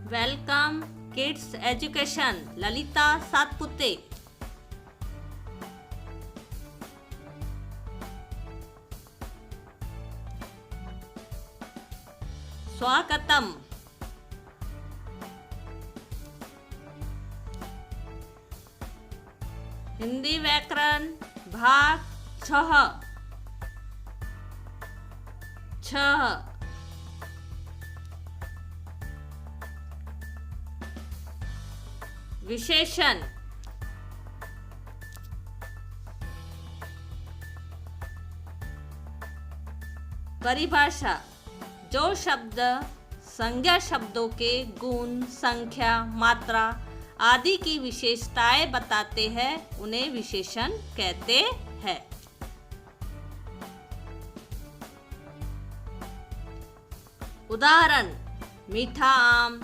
Welcome kids education Lalita Satpute. स्वागतम। हिंदी व्याकरण भाग 6 विशेषण। परिभाषा। जो शब्द संज्ञा शब्दों के गुण, संख्या, मात्रा आदि की विशेषताएं बताते हैं उन्हें विशेषण कहते हैं। उदाहरण: मीठा आम।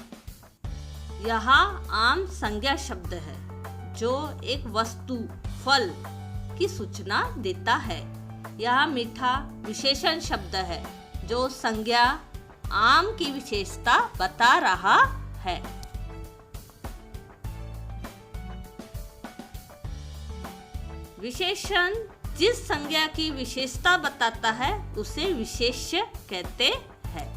यहाँ आम संज्ञा शब्द है जो एक वस्तु, फल की सूचना देता है। यह मीठा विशेषण शब्द है जो संज्ञा आम की विशेषता बता रहा है। विशेषण जिस संज्ञा की विशेषता बताता है उसे विशेष्य कहते हैं।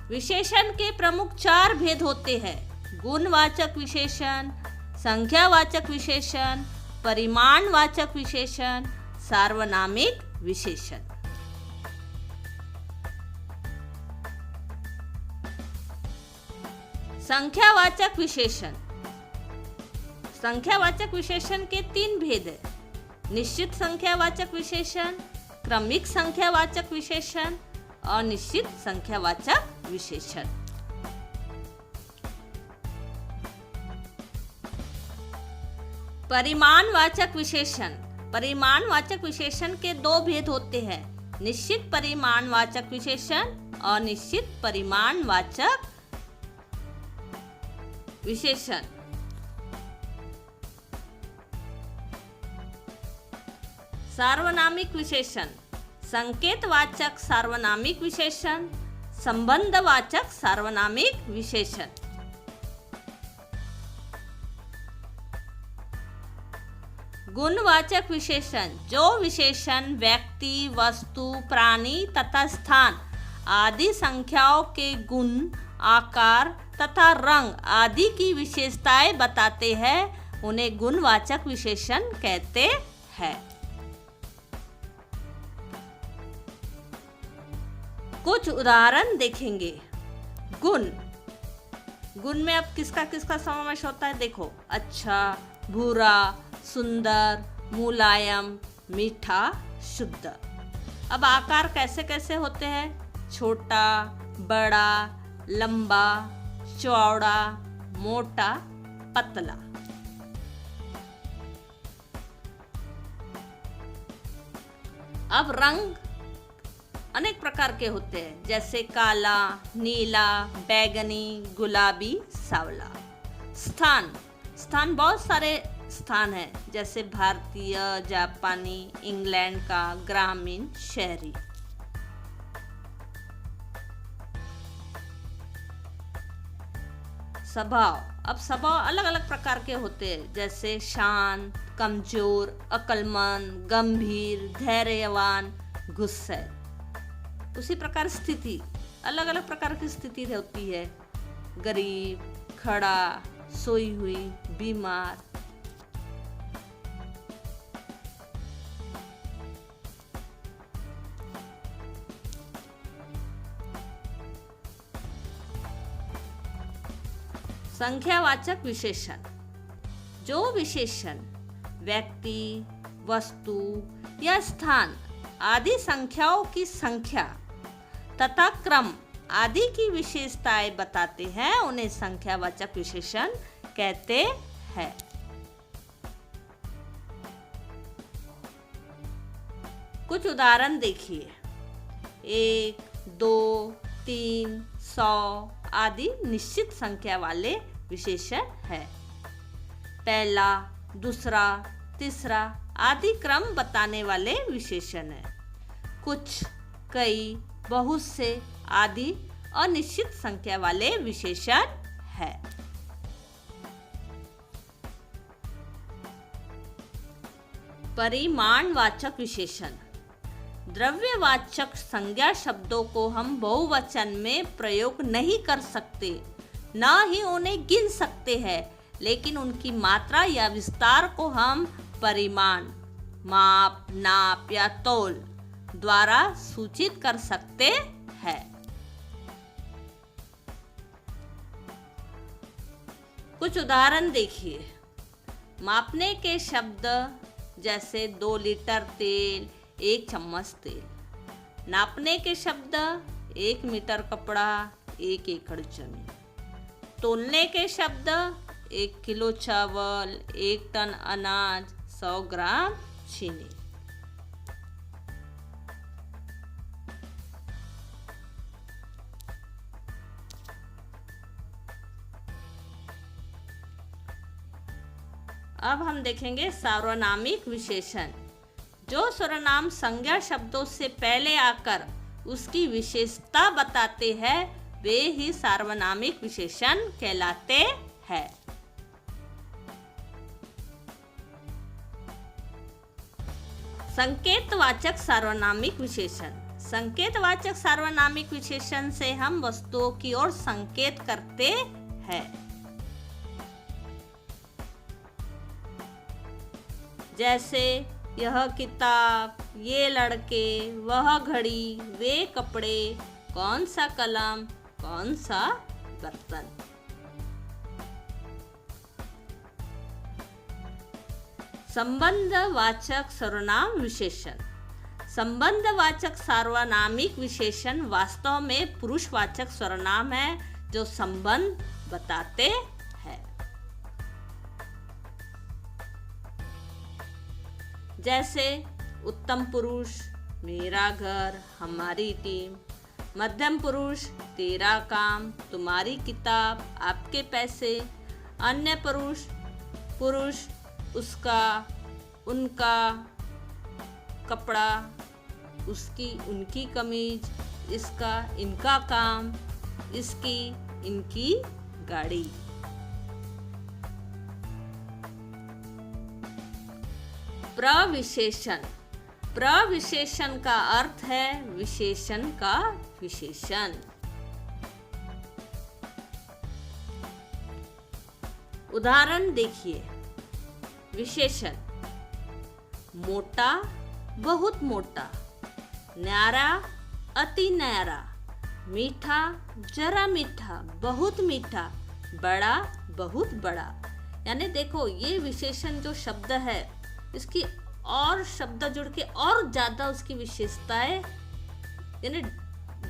विशेषण के प्रमुख 4 भेद होते हैं: गुणवाचक विशेषण, संख्यावाचक विशेषण, परिमाणवाचक विशेषण, सार्वनामिक विशेषण। संख्यावाचक विशेषण। संख्यावाचक विशेषण के 3 भेद हैं: निश्चित संख्यावाचक विशेषण, क्रमिक संख्यावाचक विशेषण, अनिश्चित संख्यावाचक विशेषण। परिमाणवाचक विशेषण। परिमाणवाचक विशेषण के 2 भेद होते हैं: निश्चित परिमाणवाचक विशेषण, अनिश्चित परिमाणवाचक विशेषण। सार्वनामिक विशेषण। संकेतवाचक सार्वनामिक विशेषण, संबंधवाचक सार्वनामिक विशेषण। गुणवाचक विशेषण। जो विशेषण व्यक्ति, वस्तु, प्राणी तथा स्थान आदि संख्याओं के गुण, आकार तथा रंग आदि की विशेषताएं बताते हैं उन्हें गुणवाचक विशेषण कहते हैं। कुछ उदाहरण देखेंगे। गुण। गुण में अब किसका किसका समावेश होता है देखो: अच्छा, भूरा, सुंदर, मुलायम, मीठा, शुद्ध। अब आकार कैसे कैसे होते हैं: छोटा, बड़ा, लंबा, चौड़ा, मोटा, पतला। अब रंग अनेक प्रकार के होते हैं, जैसे काला, नीला, बैगनी, गुलाबी, सांवला। स्थान। स्थान बहुत सारे स्थान हैं, जैसे भारतीय, जापानी, इंग्लैंड का, ग्रामीण, शहरी। स्वभाव। अब स्वभाव अलग अलग प्रकार के होते हैं, जैसे शांत, कमजोर, अक्लमंद, गंभीर, धैर्यवान, गुस्से। उसी प्रकार स्थिति। अलग अलग प्रकार की स्थिति होती है, गरीब, खड़ा, सोई हुई, बीमार। संख्यावाचक विशेषण। जो विशेषण व्यक्ति, वस्तु या स्थान आदि संख्याओं की संख्या तथा क्रम आदि की विशेषताएं बताते हैं उन्हें संख्यावाचक विशेषण कहते हैं। कुछ उदाहरण देखिए: 1, 2, 3, 100 आदि निश्चित संख्या वाले विशेषण है। पहला, दूसरा, तीसरा आदि क्रम बताने वाले विशेषण है। कुछ, कई, बहुत से आदि अनिश्चित संख्या वाले विशेषण है। परिमाणवाचक विशेषण। द्रव्यवाचक संज्ञा शब्दों को हम बहुवचन में प्रयोग नहीं कर सकते, न ही उन्हें गिन सकते हैं, लेकिन उनकी मात्रा या विस्तार को हम परिमाण, माप, नाप या तौल द्वारा सूचित कर सकते हैं। कुछ उदाहरण देखिए। मापने के शब्द जैसे 2 लीटर तेल, 1 चम्मच तेल। नापने के शब्द 1 मीटर कपड़ा, 1 एकड़ जमीन। तोलने के शब्द 1 किलो चावल, 1 टन अनाज, 100 ग्राम चीनी। अब हम देखेंगे सार्वनामिक विशेषण। जो सर्वनाम संज्ञा शब्दों से पहले आकर उसकी विशेषता बताते हैं, वे ही सार्वनामिक विशेषण कहलाते हैं। संकेतवाचक सार्वनामिक विशेषण। संकेतवाचक सार्वनामिक विशेषण से हम वस्तुओं की ओर संकेत करते हैं। जैसे यह किताब, ये लड़के, वह घड़ी, वे कपड़े, कौन सा कलम, कौन सा बर्तन। संबंधवाचक सर्वनाम विशेषण। संबंधवाचक सार्वनामिक विशेषण वास्तव में पुरुषवाचक सर्वनाम है जो संबंध बताते हैं। जैसे उत्तम पुरुष, मेरा घर, हमारी टीम। मध्यम पुरुष, तेरा काम, तुम्हारी किताब, आपके पैसे। अन्य पुरुष, पुरुष, उसका, उनका कपड़ा, उसकी, उनकी कमीज, इसका, इनका काम, इसकी, इनकी गाड़ी। प्रविशेषण। प्रविशेषण का अर्थ है विशेषण का विशेषण। उदाहरण देखिए। विशेषण: मोटा, बहुत मोटा। न्यारा, अति न्यारा। मीठा, जरा मीठा, बहुत मीठा। बड़ा, बहुत बड़ा। यानी देखो, ये विशेषण जो शब्द है, इसकी और शब्द जुड़ के और ज्यादा उसकी विशेषताएं, यानी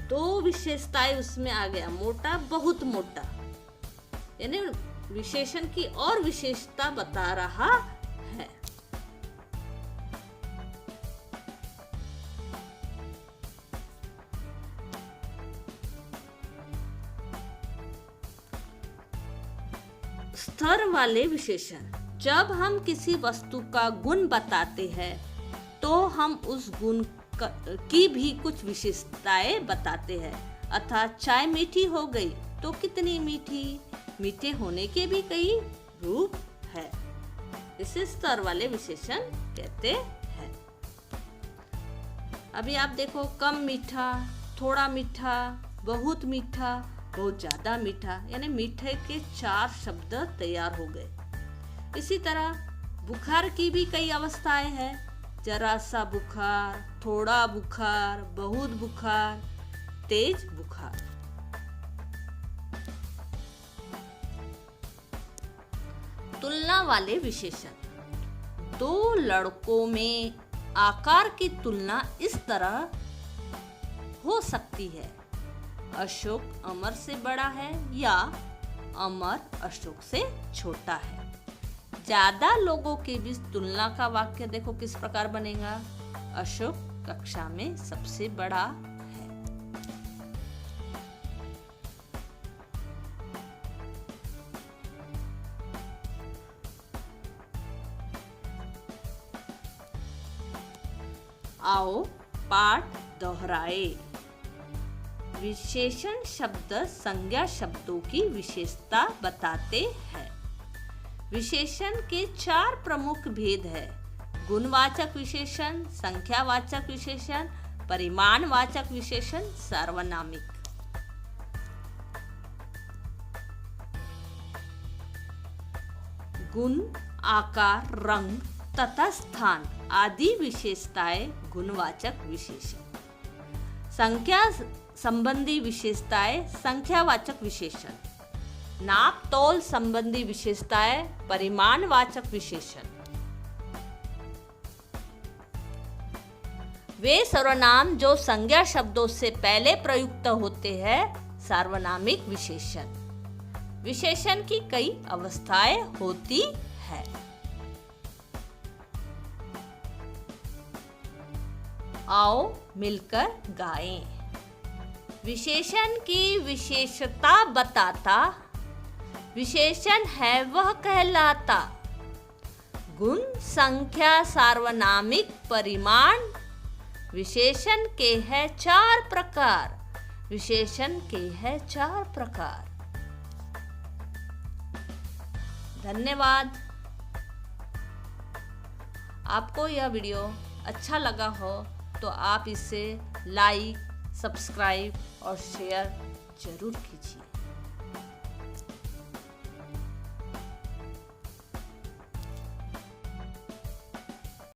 2 विशेषताएं उसमें आ गया। मोटा, बहुत मोटा, यानी विशेषण की और विशेषता बता रहा है। स्तर वाले विशेषण। जब हम किसी वस्तु का गुण बताते हैं तो हम उस गुण की भी कुछ विशेषताएं बताते हैं। अर्थात चाय मीठी हो गई तो कितनी मीठी। मीठे होने के भी कई रूप है। इसे स्तर वाले विशेषण कहते हैं। अभी आप देखो, कम मीठा, थोड़ा मीठा, बहुत मीठा, बहुत ज्यादा मीठा, यानी मीठे के 4 शब्द तैयार हो गए। इसी तरह बुखार की भी कई अवस्थाएं हैं। जरा सा बुखार, थोड़ा बुखार, बहुत बुखार, तेज बुखार। तुलना वाले विशेषण। 2 लड़कों में आकार की तुलना इस तरह हो सकती है: अशोक अमर से बड़ा है या अमर अशोक से छोटा है। ज्यादा लोगों के बीच तुलना का वाक्य देखो किस प्रकार बनेगा: अशोक कक्षा में सबसे बड़ा है। आओ पाठ दोहराए। विशेषण शब्द संज्ञा शब्दों की विशेषता बताते हैं। विशेषण के 4 प्रमुख भेद है: गुणवाचक विशेषण, संख्यावाचक विशेषण, परिमाणवाचक विशेषण, सार्वनामिक। गुण, आकार, रंग तथा स्थान आदि विशेषताएं गुणवाचक विशेषण। संख्या संबंधी विशेषताएं संख्यावाचक विशेषण। नाप तोल संबंधी विशेषताएं परिमाणवाचक विशेषण। वे सर्वनाम जो संज्ञा शब्दों से पहले प्रयुक्त होते हैं सार्वनामिक विशेषण। विशेषण की कई अवस्थाएं होती है। आओ मिलकर गाएं। विशेषण की विशेषता बताता, विशेषण है वह कहलाता। गुण, संख्या, सार्वनामिक, परिमाण विशेषण के है 4 प्रकार। विशेषण के है 4 प्रकार। धन्यवाद। आपको यह वीडियो अच्छा लगा हो तो आप इसे लाइक, सब्सक्राइब और शेयर जरूर कीजिए।